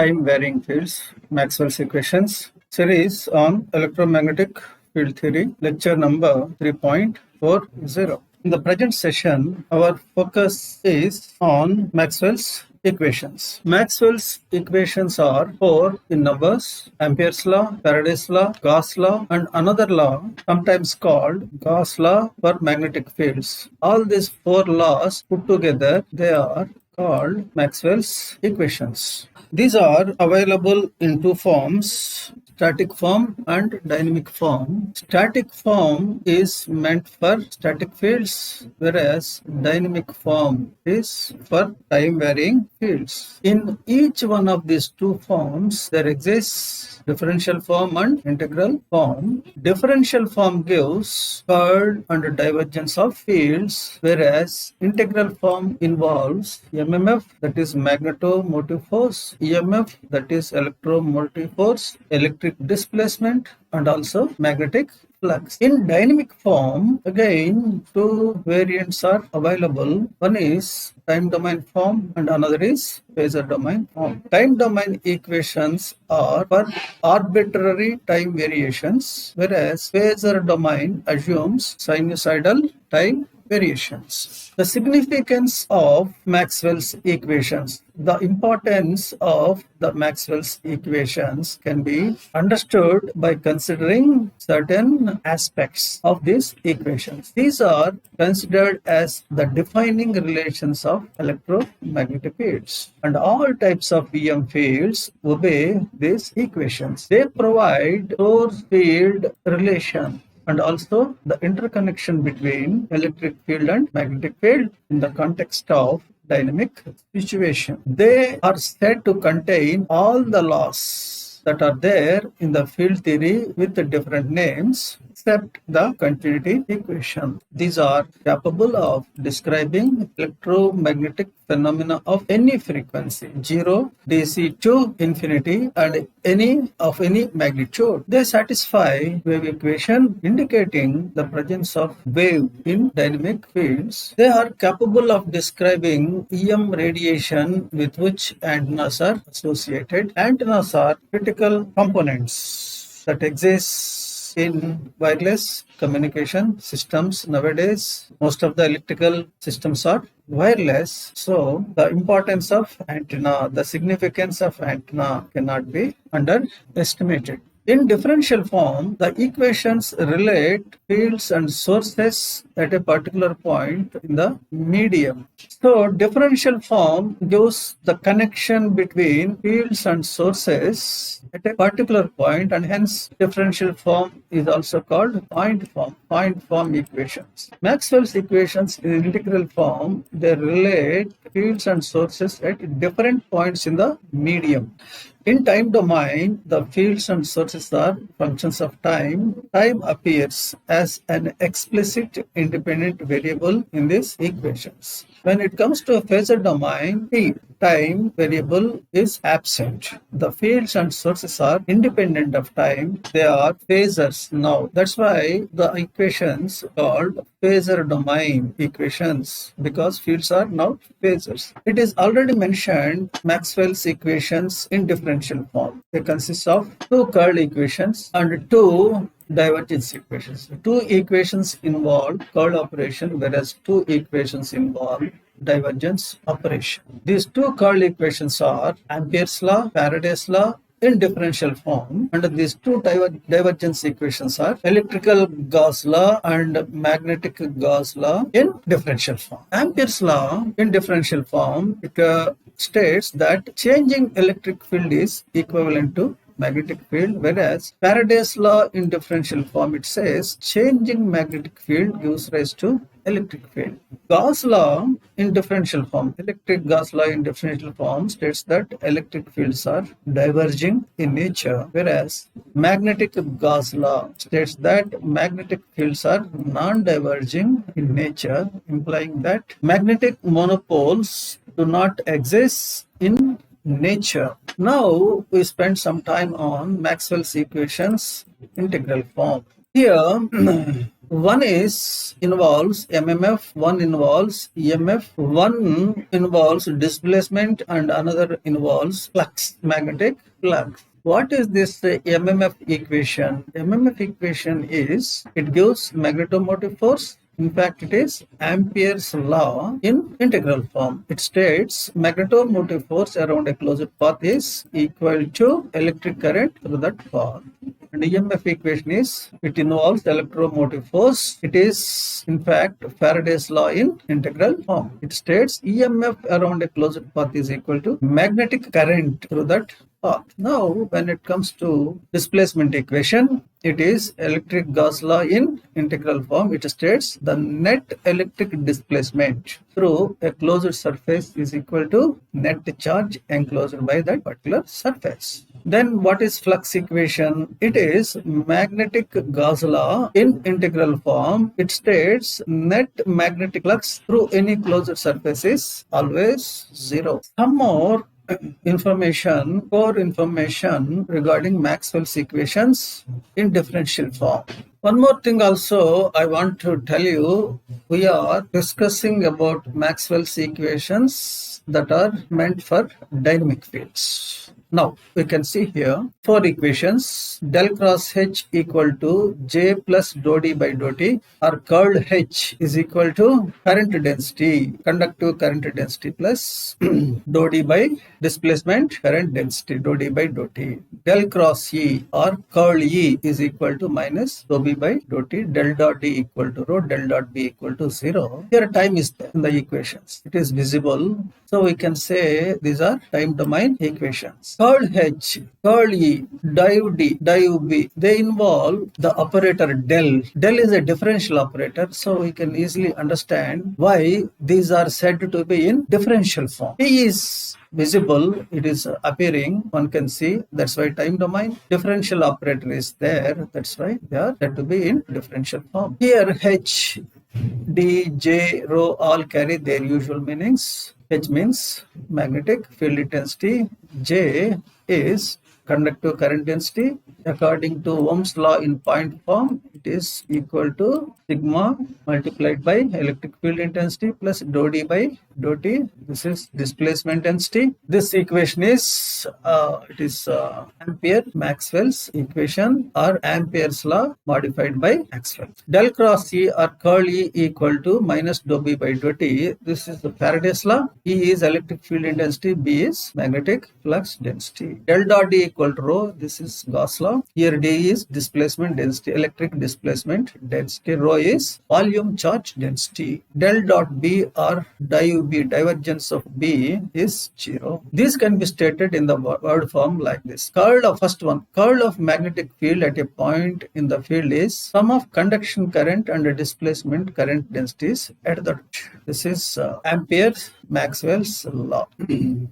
time varying fields, Maxwell's equations series on electromagnetic field theory, lecture number 3.40. In the present session, our focus is on Maxwell's equations. Maxwell's equations are four in numbers: Ampere's law, Faraday's law, Gauss law, and another law sometimes called Gauss law for magnetic fields. All these four laws put together, they are called Maxwell's equations. These are available in two forms: static form and dynamic form. Static form is meant for static fields, whereas dynamic form is for time varying fields. In each one of these two forms, there exists differential form and integral form. Differential form gives curl and divergence of fields, whereas integral form involves MMF, that is magneto-motive force, EMF, that is electromotive force, electric displacement, and also magnetic flux. In dynamic form, again, two variants are available. One is time domain form and another is phasor domain form. Time domain equations are for arbitrary time variations, whereas phasor domain assumes sinusoidal time variations. The significance of Maxwell's equations. The importance of the Maxwell's equations can be understood by considering certain aspects of these equations. These are considered as the defining relations of electromagnetic fields, and all types of EM fields obey these equations. They provide source field relation and also the interconnection between electric field and magnetic field in the context of dynamic situation. They are said to contain all the laws that are there in the field theory with the different names except the continuity equation. These are capable of describing electromagnetic phenomena of any frequency, 0, DC to infinity, and any of any magnitude. They satisfy wave equation indicating the presence of wave in dynamic fields. They are capable of describing EM radiation with which antennas are associated. Antennas are critical components that exist in wireless communication systems nowadays. Most of the electrical systems are wireless, so the importance of antenna, the significance of antenna cannot be underestimated. In differential form, the equations relate fields and sources at a particular point in the medium. So, differential form gives the connection between fields and sources at a particular point, and hence differential form is also called point form equations. Maxwell's equations in integral form, they relate fields and sources at different points in the medium. In time domain, the fields and sources are functions of time. Time appears as an explicit independent variable in these equations. When it comes to a phasor domain, the time variable is absent. The fields and sources are independent of time. They are phasors now. That's why the equations called phasor domain equations, because fields are now phasors. It is already mentioned Maxwell's equations in differential form. They consist of two curl equations and two divergence equations. Two equations involve curl operation, whereas two equations involve divergence operation. These two curl equations are Ampere's law, Faraday's law in differential form, and these two divergence equations are electrical Gauss law and magnetic Gauss law in differential form. Ampere's law in differential form, it states that changing electric field is equivalent to magnetic field, whereas Faraday's law in differential form, it says changing magnetic field gives rise to electric field. Gauss law in differential form, electric Gauss law in differential form states that electric fields are diverging in nature, whereas magnetic Gauss law states that magnetic fields are non-diverging in nature, implying that magnetic monopoles do not exist in nature. Now we spend some time on Maxwell's equations integral form. Here One involves MMF, one involves EMF, one involves displacement, and another involves flux, magnetic flux. What is this MMF equation? MMF equation is, it gives magnetomotive force. In fact, it is Ampere's law in integral form. It states magnetomotive force around a closed path is equal to electric current through that path. And EMF equation is, it involves electromotive force. It is, in fact, Faraday's law in integral form. It states EMF around a closed path is equal to magnetic current through that path. Now, when it comes to displacement equation, it is electric Gauss law in integral form. It states the net electric displacement through a closed surface is equal to net charge enclosed by that particular surface. Then what is flux equation? It is magnetic Gauss law in integral form. It states net magnetic flux through any closed surface is always zero. Some more core information regarding Maxwell's equations in differential form. One more thing also I want to tell you, we are discussing about Maxwell's equations that are meant for dynamic fields. Now, we can see here 4 equations. Del cross H equal to J plus dou D by dou T, or curl H is equal to current density, conductive current density plus dou D by displacement current density, dou D by dou T. Del cross E or curl E is equal to minus dou B by dou T, del dot D equal to rho, del dot B equal to 0. Here time is there in the equations. It is visible. So we can say these are time domain equations. Curl H, curl E, div D, div B, they involve the operator del. Del is a differential operator, so we can easily understand why these are said to be in differential form. P is visible, it is appearing, one can see, that's why time domain. Differential operator is there, that's why they are said to be in differential form. Here H, D, J, rho all carry their usual meanings. H means magnetic field intensity, J is conductive current density. According to Ohm's law in point form, it is equal to sigma multiplied by electric field intensity plus dou D by dou T. This is displacement density. This equation is Ampere Maxwell's equation, or Ampere's law modified by Maxwell. Del cross E or curl E equal to minus dou B by dou T. This is the Faraday's law. E is electric field intensity, B is magnetic flux density. Del dot D equal to rho. This is Gauss law. Here D is displacement density, electric displacement density. Rho is volume charge density. Del dot B or div B, divergence of B, is 0. This can be stated in the word form like this. Curl of first one, curl of magnetic field at a point in the field is sum of conduction current and displacement current densities at the. This is Ampere Maxwell's law.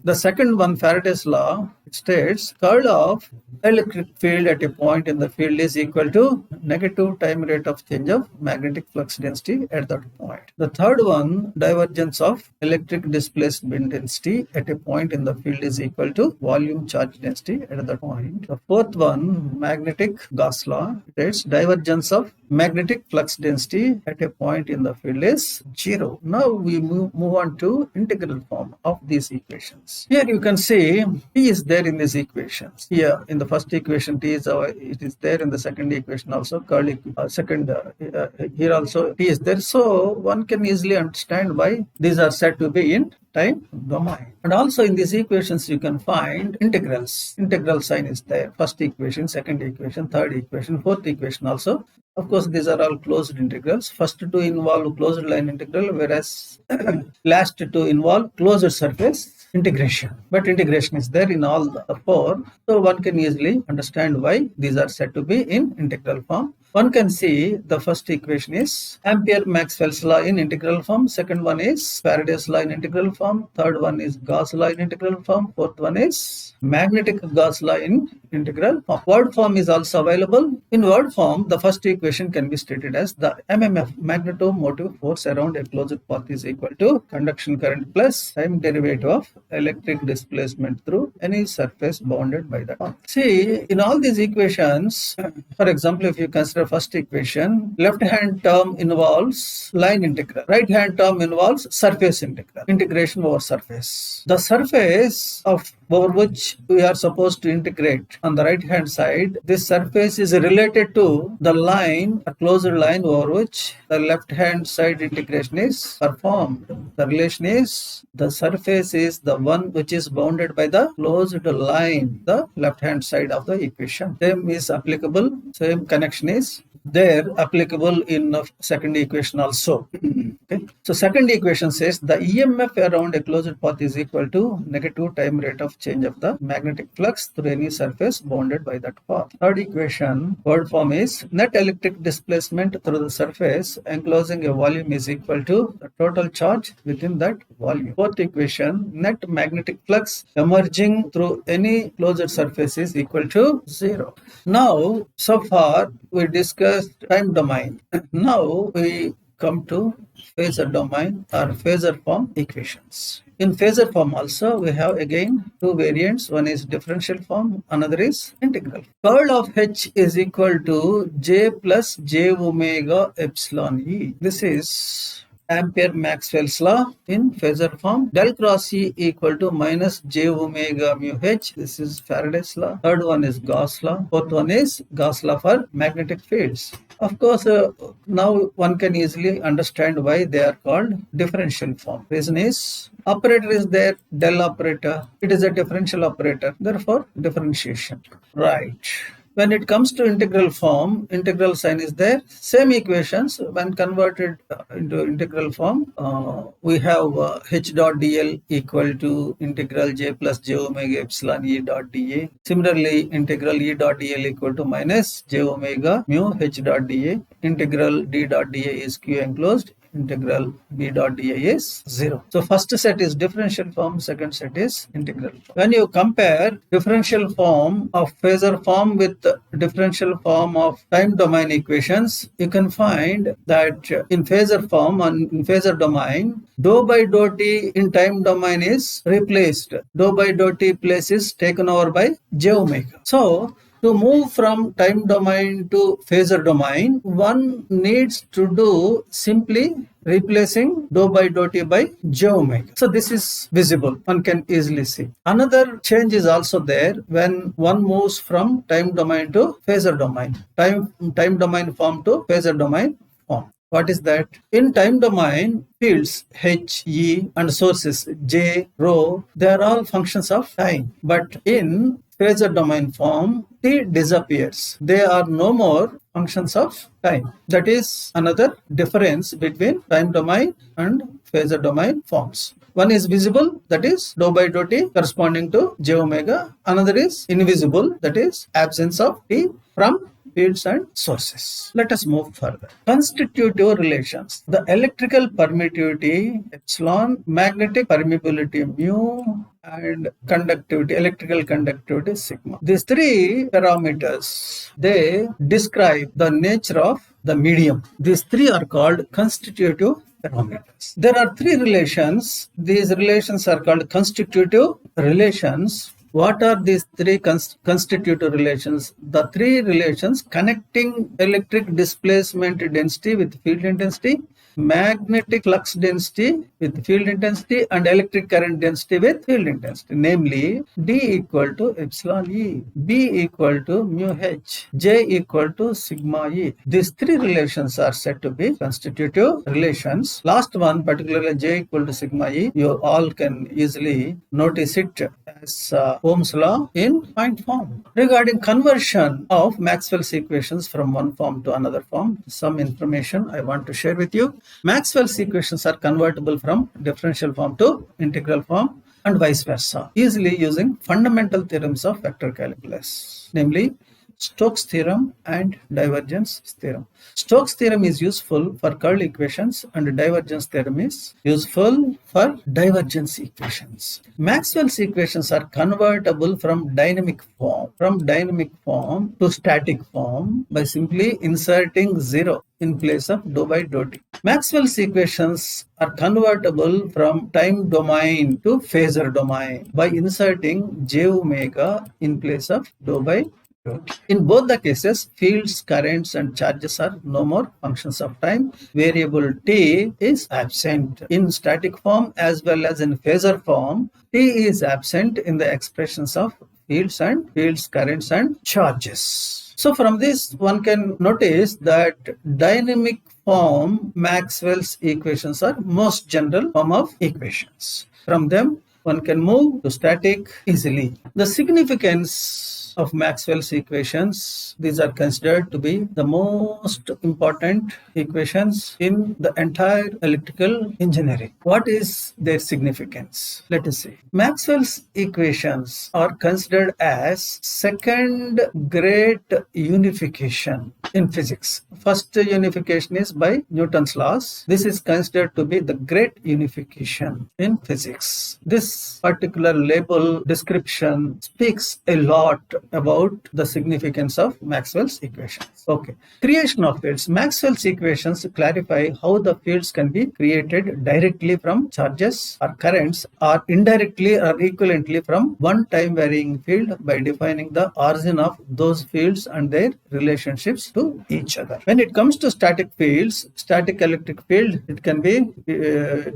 The second one, Faraday's law, states curl of electric field at a point in the field is equal to negative time rate of change of magnetic flux density at that point. The third one, divergence of electric displacement density at a point in the field is equal to volume charge density at that point. The fourth one, magnetic Gauss law, states divergence of magnetic flux density at a point in the field is 0. Now we move on to integral form of these equations. Here you can see T is there in these equations. Here in the first equation T is it is there in the second equation also. Curl here also T is there. So one can easily understand why these are said to be in time domain. And also in these equations you can find integrals. Integral sign is there. First equation, second equation, third equation, fourth equation also. Of course, these are all closed integrals. First two involve closed line integral, whereas last two involve closed surface integration. But integration is there in all the four. So one can easily understand why these are said to be in integral form. One can see the first equation is Ampere Maxwell's law in integral form. Second one is Faraday's law in integral form. Third one is Gauss law in integral form. Fourth one is magnetic Gauss law in integral form. Word form is also available. In word form, the first equation can be stated as the MMF, magnetomotive force around a closed path, is equal to conduction current plus time derivative of electric displacement through any surface bounded by the path. See, in all these equations, for example, if you consider consider first equation. Left hand term involves line integral. Right hand term involves surface integral. Integration over surface. The surface over which we are supposed to integrate on the right hand side, this surface is related to the line, a closed line over which the left hand side integration is performed. The relation is the surface is the one which is bounded by the closed line, the left hand side of the equation. Same is applicable, same connection is there applicable in the second equation also. Okay. So second equation says the EMF around a closed path is equal to negative time rate of change of the magnetic flux through any surface bounded by that path. Third equation, word form is net electric displacement through the surface enclosing a volume is equal to the total charge within that volume. Fourth equation, net magnetic flux emerging through any closed surface is equal to 0. Now, so far we discussed time domain. Now we come to phasor domain or phasor form equations. In phasor form also we have again two variants. One is differential form, another is integral. Curl of H is equal to J plus J omega epsilon E. This is Maxwell's law in phasor form. Del cross E equal to minus J omega mu H. This is Faraday's law. Third one is Gauss law. Fourth one is Gauss law for magnetic fields. Of course, now one can easily understand why they are called differential form. Reason is operator is there, del operator. It is a differential operator. Therefore, differentiation. Right. When it comes to integral form, integral sign is there. Same equations when converted into integral form, we have h dot dl equal to integral j plus j omega epsilon e dot dA. Similarly, integral e dot dl equal to minus j omega mu h dot dA. Integral d dot dA is q enclosed. Integral b dot dA is 0. So first set is differential form, second set is integral form. When you compare differential form of phasor form with differential form of time domain equations, you can find that in phasor form and in phasor domain, dou by dou t in time domain is replaced. Dou by dou t place is taken over by j omega. So to move from time domain to phasor domain, one needs to do simply replacing dou by dou t by j omega. So this is visible. One can easily see. Another change is also there when one moves from time domain to phasor domain. Time domain form to phasor domain form. What is that? In time domain, fields H, E and sources J, rho, they are all functions of time. But in phasor domain form, T disappears. They are no more functions of time. That is another difference between time domain and phasor domain forms. One is visible, that is dou by dou t corresponding to j omega. Another is invisible, that is absence of t from fields and sources. Let us move further. Constitutive relations. The electrical permittivity epsilon, magnetic permeability mu, and conductivity, electrical conductivity sigma. These three parameters, they describe the nature of the medium. These three are called constitutive parameters. There are three relations. These relations are called constitutive relations. What are these three constitutive relations? The three relations connecting electric displacement density with field intensity, magnetic flux density with field intensity, and electric current density with field intensity. Namely, D equal to epsilon E, B equal to mu H, J equal to sigma E. These three relations are said to be constitutive relations. Last one, particularly J equal to sigma E, you all can easily notice it as Ohm's law in point form. Regarding conversion of Maxwell's equations from one form to another form, some information I want to share with you. Maxwell's equations are convertible from differential form to integral form and vice versa, easily using fundamental theorems of vector calculus, namely Stokes theorem and divergence theorem. Stokes theorem is useful for curl equations and divergence theorem is useful for divergence equations. Maxwell's equations are convertible from dynamic form to static form by simply inserting 0 in place of dou by dou t. Maxwell's equations are convertible from time domain to phasor domain by inserting j omega in place of dou by In both the cases, fields, currents, and charges are no more functions of time. Variable t is absent. In static form as well as in phasor form, t is absent in the expressions of fields, currents, and charges. So from this, one can notice that dynamic form Maxwell's equations are most general form of equations. From them, one can move to static easily. The significance of Maxwell's equations, these are considered to be the most important equations in the entire electrical engineering. What is their significance? Let us see. Maxwell's equations are considered as second great unification in physics. First unification is by Newton's laws. This is considered to be the great unification in physics. This particular label description speaks a lot about the significance of Maxwell's equations. Okay. Creation of fields. Maxwell's equations clarify how the fields can be created directly from charges or currents, or indirectly or equivalently from one time varying field by defining the origin of those fields and their relationships to each other. When it comes to static fields, static electric field, it can be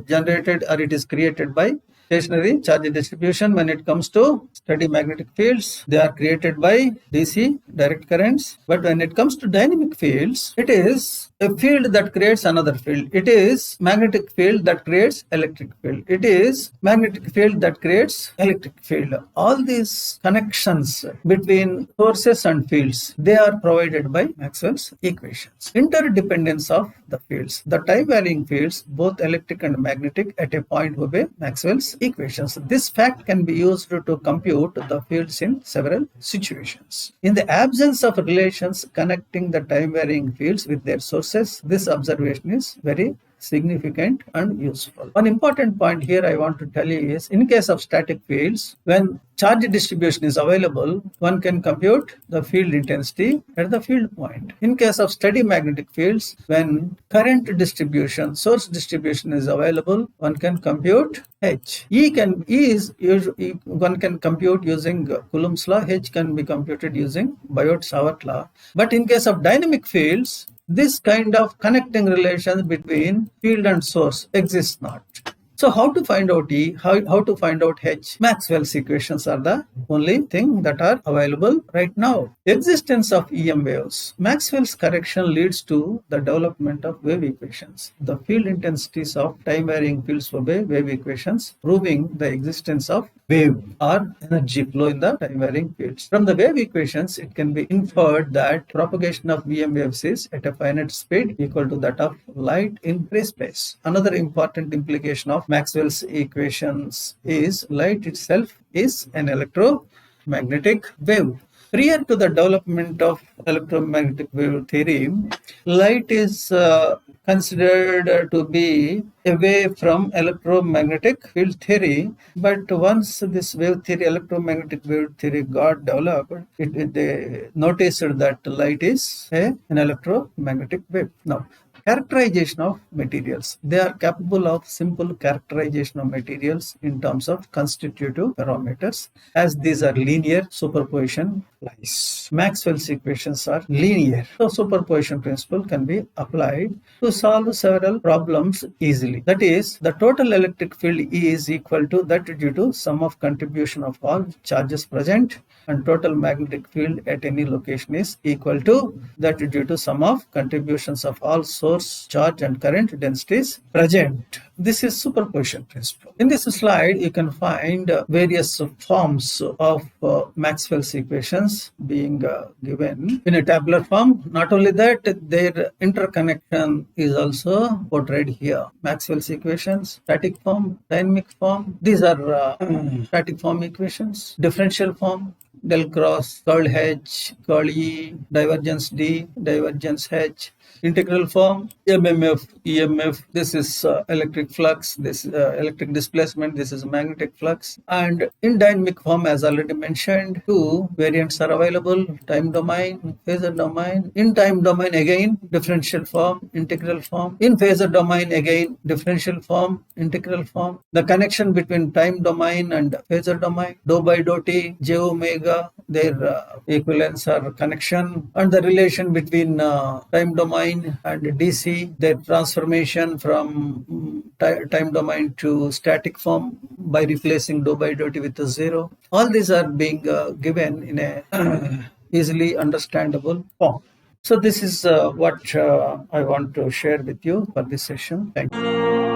generated or it is created by stationary charge distribution. When it comes to steady magnetic fields, they are created by DC direct currents. But when it comes to dynamic fields, it is a field that creates another field. It is magnetic field that creates electric field. It is magnetic field that creates electric field. All these connections between sources and fields, they are provided by Maxwell's equations. Interdependence of the fields. The time varying fields, both electric and magnetic, at a point obey Maxwell's equations. This fact can be used to compute the fields in several situations. In the absence of relations connecting the time varying fields with their sources, this observation is very significant and useful. One important point here I want to tell you is, in case of static fields, when charge distribution is available, one can compute the field intensity at the field point. In case of steady magnetic fields, when current distribution, source distribution is available, one can compute H. One can compute using Coulomb's law. H can be computed using Biot-Savart law. But in case of dynamic fields, this kind of connecting relations between field and source exists not. So how to find out E? How to find out H? Maxwell's equations are the only thing that are available right now. Existence of EM waves. Maxwell's correction leads to the development of wave equations. The field intensities of time varying fields obey wave equations, proving the existence of wave or energy flow in the time varying fields. From the wave equations, it can be inferred that propagation of EM waves is at a finite speed equal to that of light in free space. Another important implication of Maxwell's equations is light itself is an electromagnetic wave. Prior to the development of electromagnetic wave theory, light is considered to be away from electromagnetic field theory. But once this wave theory, electromagnetic wave theory got developed, they noticed that light is an electromagnetic wave. Now, characterization of materials. They are capable of simple characterization of materials in terms of constitutive parameters, as these are linear superposition lies. Maxwell's equations are linear. So superposition principle can be applied to solve several problems easily. That is, the total electric field E is equal to that due to sum of contribution of all charges present, and total magnetic field at any location is equal to that due to sum of contributions of all source, charge, and current densities present. This is superposition principle. In this slide, you can find various forms of Maxwell's equations being given in a tabular form. Not only that, their interconnection is also portrayed here. Maxwell's equations, static form, dynamic form. These are static form equations. Differential form, del cross, curl H, curl E, divergence D, divergence H. integral form, MMF, EMF, this is electric flux, this electric displacement, this is magnetic flux. And in dynamic form, as already mentioned, two variants are available, time domain, phasor domain. In time domain, again, differential form, integral form. In phasor domain, again, differential form, integral form. The connection between time domain and phasor domain, dou by dou t, j omega, their equivalence or connection, and the relation between time domain and DC, their transformation from time domain to static form by replacing dou by dou t with a zero. All these are being given in a easily understandable form. So this is what I want to share with you for this session. Thank you.